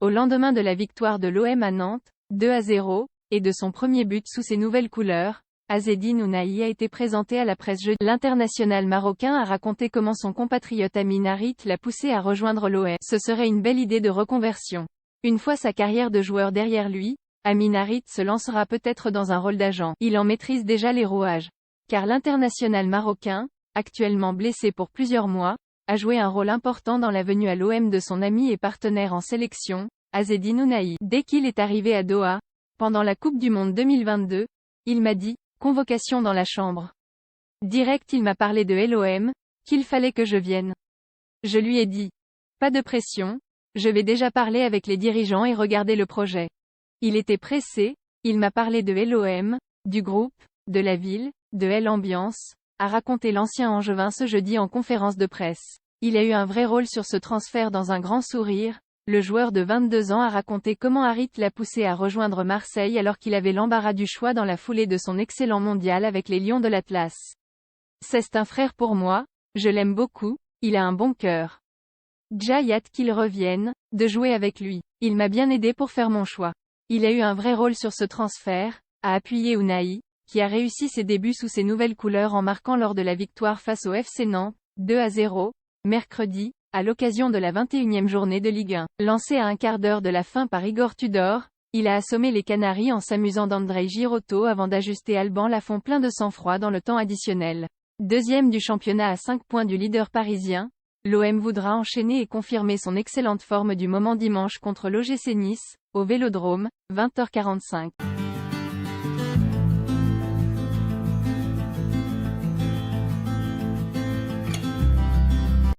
Au lendemain de la victoire de l'OM à Nantes, 2-0, et de son premier but sous ses nouvelles couleurs, Azzedine Ounahi a été présenté à la presse jeudi. L'international marocain a raconté comment son compatriote Amin Harit l'a poussé à rejoindre l'OM. Ce serait une belle idée de reconversion. Une fois sa carrière de joueur derrière lui, Amin Harit se lancera peut-être dans un rôle d'agent. Il en maîtrise déjà les rouages. Car l'international marocain, actuellement blessé pour plusieurs mois, a joué un rôle important dans la venue à l'OM de son ami et partenaire en sélection, Azzedine Ounahi. Dès qu'il est arrivé à Doha, pendant la Coupe du Monde 2022, il m'a dit « Convocation dans la chambre ». Direct il m'a parlé de l'OM, qu'il fallait que je vienne. Je lui ai dit « Pas de pression, je vais déjà parler avec les dirigeants et regarder le projet ». Il était pressé, il m'a parlé de l'OM, du groupe, de la ville, de l'ambiance, a raconté l'ancien Angevin ce jeudi en conférence de presse. Il a eu un vrai rôle sur ce transfert dans un grand sourire. Le joueur de 22 ans a raconté comment Harit l'a poussé à rejoindre Marseille alors qu'il avait l'embarras du choix dans la foulée de son excellent mondial avec les Lions de l'Atlas. C'est un frère pour moi, je l'aime beaucoup, il a un bon cœur. J'ai hâte qu'il revienne, de jouer avec lui. Il m'a bien aidé pour faire mon choix. Il a eu un vrai rôle sur ce transfert, a appuyé Ounahi, qui a réussi ses débuts sous ses nouvelles couleurs en marquant lors de la victoire face au FC Nantes, 2-0, mercredi, à l'occasion de la 21e journée de Ligue 1. Lancé à un quart d'heure de la fin par Igor Tudor, il a assommé les Canaries en s'amusant d'Andrei Girotto avant d'ajuster Alban Lafont plein de sang-froid dans le temps additionnel. Deuxième du championnat à 5 points du leader parisien, l'OM voudra enchaîner et confirmer son excellente forme du moment dimanche contre l'OGC Nice, au Vélodrome, 20h45.